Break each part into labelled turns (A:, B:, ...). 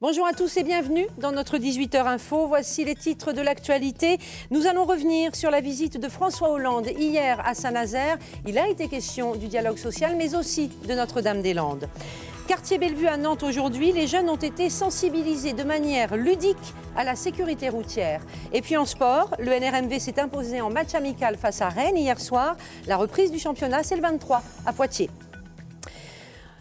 A: Bonjour à tous et bienvenue dans notre 18h Info. Voici les titres de l'actualité. Nous allons revenir sur la visite de François Hollande hier à Saint-Nazaire. Il a été question du dialogue social, mais aussi de Notre-Dame-des-Landes. Quartier Bellevue à Nantes aujourd'hui, les jeunes ont été sensibilisés de manière ludique à la sécurité routière. Et puis en sport, le NRMV s'est imposé en match amical face à Rennes hier soir. La reprise du championnat, c'est le 23 à Poitiers.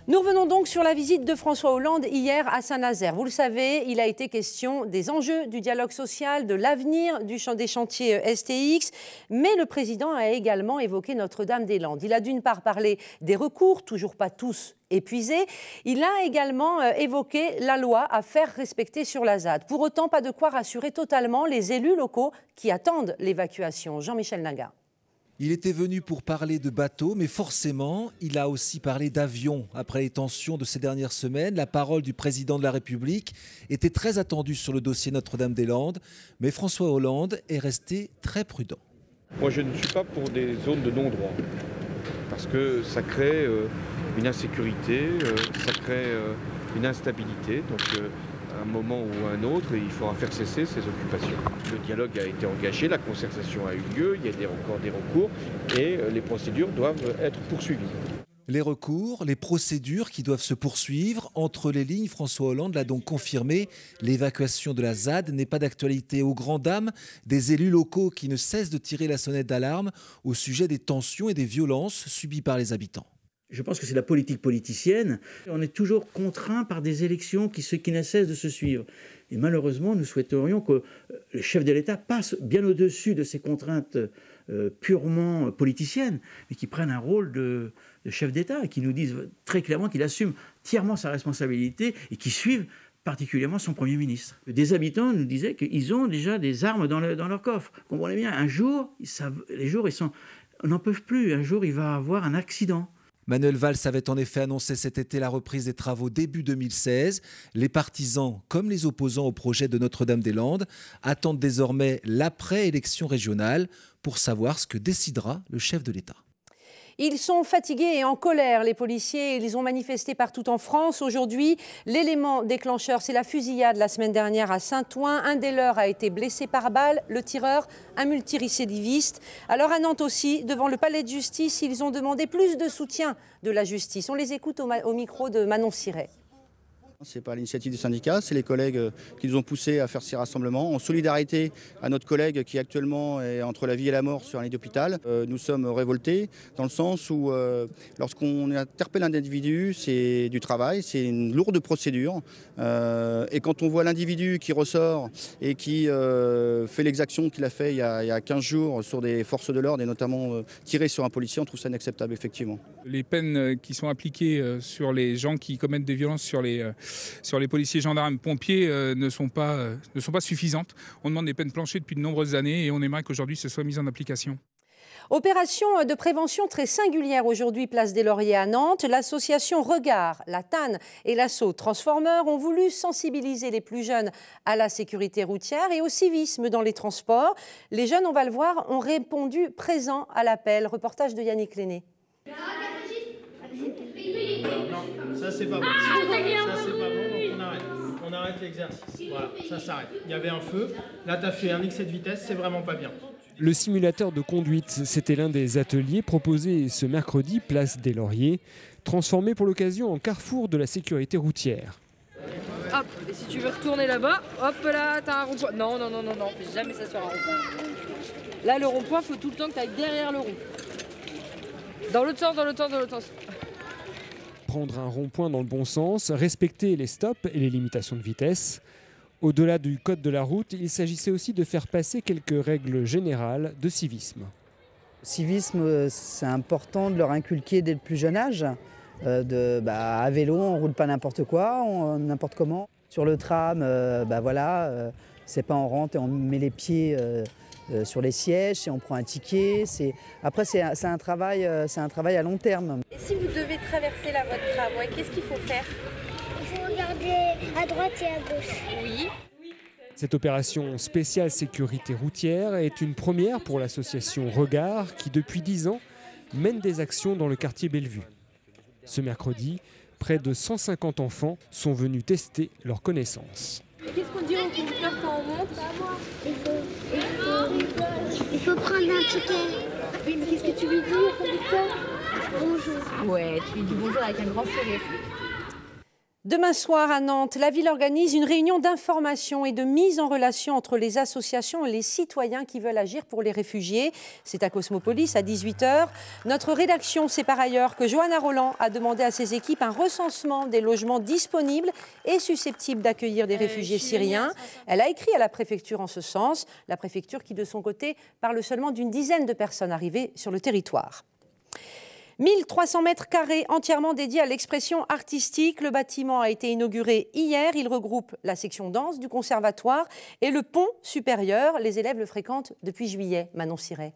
A: Nous revenons donc sur la visite de François Hollande hier à Saint-Nazaire. Vous le savez, il a été question des enjeux du dialogue social, de l'avenir des chantiers STX, mais le président a également évoqué Notre-Dame-des-Landes. Il a d'une part parlé des recours, toujours pas tous épuisés. Il a également évoqué la loi à faire respecter sur la ZAD. Pour autant, pas de quoi rassurer totalement les élus locaux qui attendent l'évacuation. Jean-Michel Naga.
B: Il était venu pour parler de bateaux, mais forcément, il a aussi parlé d'avions. Après les tensions de ces dernières semaines, la parole du président de la République était très attendue sur le dossier Notre-Dame-des-Landes, mais François Hollande est resté très prudent.
C: Moi, je ne suis pas pour des zones de non-droit, parce que ça crée une insécurité, ça crée une instabilité. Donc, à un moment ou à un autre, il faudra faire cesser ces occupations. Le dialogue a été engagé, la concertation a eu lieu, il y a encore des recours et les procédures doivent être poursuivies.
B: Les recours, les procédures qui doivent se poursuivre. Entre les lignes, François Hollande l'a donc confirmé. L'évacuation de la ZAD n'est pas d'actualité aux grandes dames des élus locaux qui ne cessent de tirer la sonnette d'alarme au sujet des tensions et des violences subies par les habitants.
D: Je pense que c'est la politique politicienne. On est toujours contraint par des élections qui ne cessent de se suivre. Et malheureusement, nous souhaiterions que le chef de l'État passe bien au-dessus de ces contraintes purement politiciennes, mais qui prenne un rôle de chef d'État et qui nous dise très clairement qu'il assume entièrement sa responsabilité et qui suive particulièrement son Premier ministre. Des habitants nous disaient qu'ils ont déjà des armes dans leur coffre. Comprenez bien, un jour, on n'en peut plus. Un jour, il va avoir un accident.
B: Manuel Valls avait en effet annoncé cet été la reprise des travaux début 2016. Les partisans, comme les opposants au projet de Notre-Dame-des-Landes, attendent désormais l'après-élection régionale pour savoir ce que décidera le chef de l'État.
A: Ils sont fatigués et en colère, les policiers. Ils ont manifesté partout en France. Aujourd'hui, l'élément déclencheur, c'est la fusillade la semaine dernière à Saint-Ouen. Un des leurs a été blessé par balle. Le tireur, un multirécidiviste. Alors à Nantes aussi, devant le palais de justice, ils ont demandé plus de soutien de la justice. On les écoute au micro de Manon Siret.
E: Ce n'est pas l'initiative du syndicat, c'est les collègues qui nous ont poussés à faire ces rassemblements. En solidarité à notre collègue qui actuellement est entre la vie et la mort sur un lit d'hôpital. Nous sommes révoltés dans le sens où lorsqu'on interpelle un individu, c'est du travail, c'est une lourde procédure. Et quand on voit l'individu qui ressort et qui fait l'exaction qu'il a fait il y a 15 jours sur des forces de l'ordre et notamment tirer sur un policier, on trouve ça inacceptable effectivement.
F: Les peines qui sont appliquées sur les gens qui commettent des violences sur les policiers, gendarmes, pompiers ne sont pas suffisantes. On demande des peines planchées depuis de nombreuses années et on aimerait qu'aujourd'hui ce soit mis en application.
A: Opération de prévention très singulière aujourd'hui, place des Lauriers à Nantes. L'association Regard, la TAN et l'assaut Transformer ont voulu sensibiliser les plus jeunes à la sécurité routière et au civisme dans les transports. Les jeunes, on va le voir, ont répondu présents à l'appel. Reportage de Yannick Lenné.
G: Non, ça c'est pas bon. Ça c'est pas bon, donc on arrête l'exercice. Voilà, ça s'arrête. Il y avait un feu, là tu as fait un excès de vitesse, c'est vraiment pas bien.
H: Le simulateur de conduite, c'était l'un des ateliers proposés ce mercredi, place des Lauriers, transformé pour l'occasion en carrefour de la sécurité routière.
I: Hop, et si tu veux retourner là-bas, hop là, t'as un rond-point. Non, fais jamais ça sur un rond-point. Là, le rond-point, faut tout le temps que tu ailles derrière le rond. Dans l'autre sens.
H: Prendre un rond-point dans le bon sens, respecter les stops et les limitations de vitesse. Au-delà du code de la route, il s'agissait aussi de faire passer quelques règles générales de civisme.
J: Le civisme, c'est important de leur inculquer dès le plus jeune âge. À vélo, on ne roule pas n'importe quoi, n'importe comment. Sur le tram, c'est pas on rentre et on met les pieds sur les sièges et on prend un ticket. Après, c'est un travail à long terme.
K: Et si vous devez traverser votre tramway, qu'est-ce qu'il faut faire?
L: Il faut regarder à droite et à gauche.
K: Oui.
H: Cette opération spéciale sécurité routière est une première pour l'association Regard qui, depuis 10 ans, mène des actions dans le quartier Bellevue. Ce mercredi, Près de 150 enfants sont venus tester leurs connaissances.
I: Qu'est-ce qu'on dit au conducteur quand on monte?
L: Il faut prendre un ticket.
I: Oui, mais qu'est-ce que tu lui dis au conducteur?
L: Bonjour.
I: Ouais, tu lui dis bonjour avec un grand sourire.
A: Demain soir à Nantes, la ville organise une réunion d'information et de mise en relation entre les associations et les citoyens qui veulent agir pour les réfugiés. C'est à Cosmopolis à 18 h. Notre rédaction sait par ailleurs que Johanna Roland a demandé à ses équipes un recensement des logements disponibles et susceptibles d'accueillir des réfugiés syriens. Elle a écrit à la préfecture en ce sens, la préfecture qui de son côté parle seulement d'une dizaine de personnes arrivées sur le territoire. 1300 mètres carrés entièrement dédiés à l'expression artistique. Le bâtiment a été inauguré hier. Il regroupe la section danse du conservatoire et le pont supérieur. Les élèves le fréquentent depuis juillet. Manon Siret.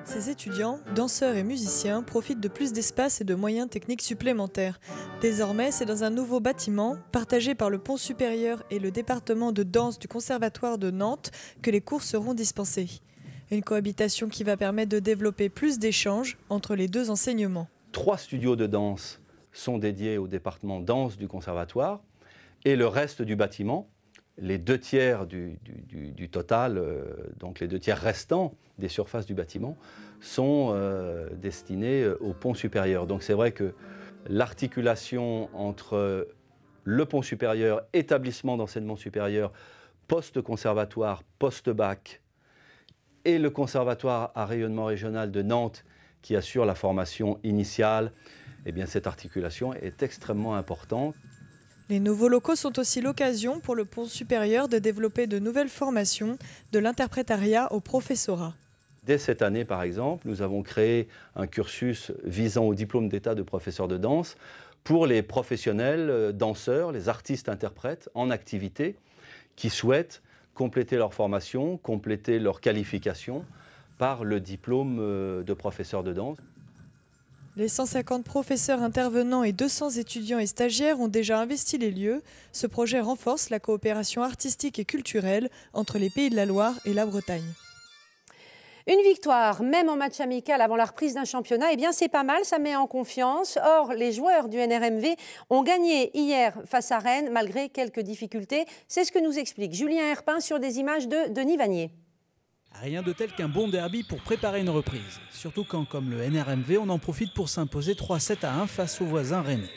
M: Ces étudiants, danseurs et musiciens profitent de plus d'espace et de moyens techniques supplémentaires. Désormais, c'est dans un nouveau bâtiment, partagé par le pont supérieur et le département de danse du conservatoire de Nantes, que les cours seront dispensés. Une cohabitation qui va permettre de développer plus d'échanges entre les deux enseignements.
N: 3 studios de danse sont dédiés au département danse du conservatoire et le reste du bâtiment, les 2 tiers du total, donc les 2 tiers restants des surfaces du bâtiment, sont destinés au pont supérieur. Donc c'est vrai que l'articulation entre le pont supérieur, établissement d'enseignement supérieur, post-conservatoire, post-bac, et le conservatoire à rayonnement régional de Nantes qui assure la formation initiale, eh bien cette articulation est extrêmement importante.
M: Les nouveaux locaux sont aussi l'occasion pour le pont supérieur de développer de nouvelles formations, de l'interprétariat au professorat.
N: Dès cette année, par exemple, nous avons créé un cursus visant au diplôme d'état de professeur de danse pour les professionnels danseurs, les artistes-interprètes en activité qui souhaitent compléter leur formation, compléter leur qualification par le diplôme de professeur de danse.
M: Les 150 professeurs intervenants et 200 étudiants et stagiaires ont déjà investi les lieux. Ce projet renforce la coopération artistique et culturelle entre les Pays de la Loire et la Bretagne.
A: Une victoire, même en match amical avant la reprise d'un championnat, eh bien c'est pas mal, ça met en confiance. Or, les joueurs du NRMV ont gagné hier face à Rennes, malgré quelques difficultés. C'est ce que nous explique Julien Herpin sur des images de Denis Vanier.
O: Rien de tel qu'un bon derby pour préparer une reprise. Surtout quand, comme le NRMV, on en profite pour s'imposer 3-7-1 face aux voisins rennais.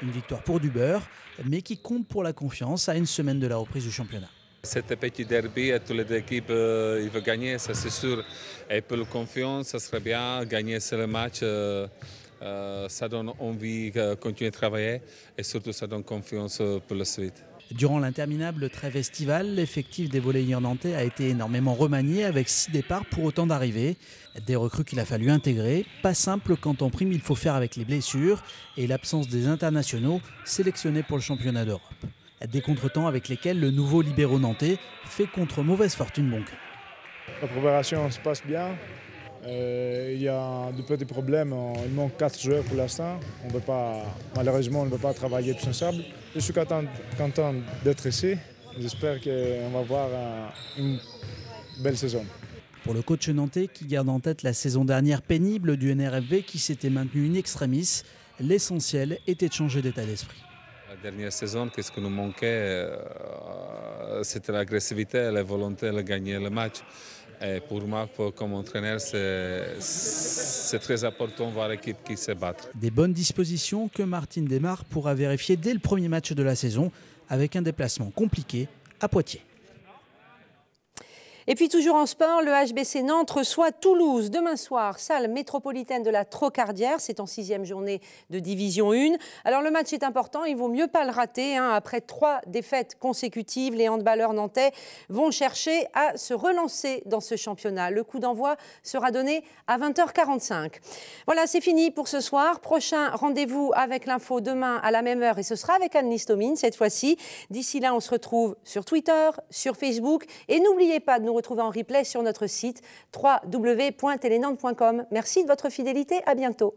O: Une victoire pour du beurre, mais qui compte pour la confiance à une semaine de la reprise du championnat.
P: C'est un petit derby, toutes les équipes ils veulent gagner, ça c'est sûr. Et pour la confiance, ça serait bien, gagner ce match, ça donne envie de continuer à travailler et surtout ça donne confiance pour la suite.
O: Durant l'interminable trêve estivale, l'effectif des volleyeurs nantais a été énormément remanié avec 6 départs pour autant d'arrivées. Des recrues qu'il a fallu intégrer, pas simple quand en prime il faut faire avec les blessures et l'absence des internationaux sélectionnés pour le championnat d'Europe. Des contretemps avec lesquels le nouveau libéraux nantais fait contre mauvaise fortune bon cœur.
Q: La préparation se passe bien. Il y a de petits problèmes. Il manque 4 joueurs pour l'instant. Malheureusement, on ne peut pas travailler tous ensemble. Je suis content d'être ici. J'espère qu'on va voir une belle saison.
O: Pour le coach nantais qui garde en tête la saison dernière pénible du NRFV qui s'était maintenu in extremis, l'essentiel était de changer d'état d'esprit.
P: La dernière saison, qu'est-ce que nous manquait, c'était l'agressivité, la volonté de gagner le match. Et pour moi, comme entraîneur, c'est très important de voir l'équipe qui se bat.
O: Des bonnes dispositions que Martine Desmar pourra vérifier dès le premier match de la saison avec un déplacement compliqué à Poitiers.
A: Et puis toujours en sport, le HBC Nantes reçoit Toulouse demain soir, salle métropolitaine de la Trocardière. C'est en 6e journée de Division 1. Alors le match est important, il vaut mieux pas le rater. Après 3 défaites consécutives, les handballeurs nantais vont chercher à se relancer dans ce championnat. Le coup d'envoi sera donné à 20h45. Voilà, c'est fini pour ce soir. Prochain rendez-vous avec l'info demain à la même heure et ce sera avec Anne-Lise Thomine cette fois-ci. D'ici là, on se retrouve sur Twitter, sur Facebook et n'oubliez pas de nous retrouver en replay sur notre site www.telenantes.com. Merci de votre fidélité, à bientôt.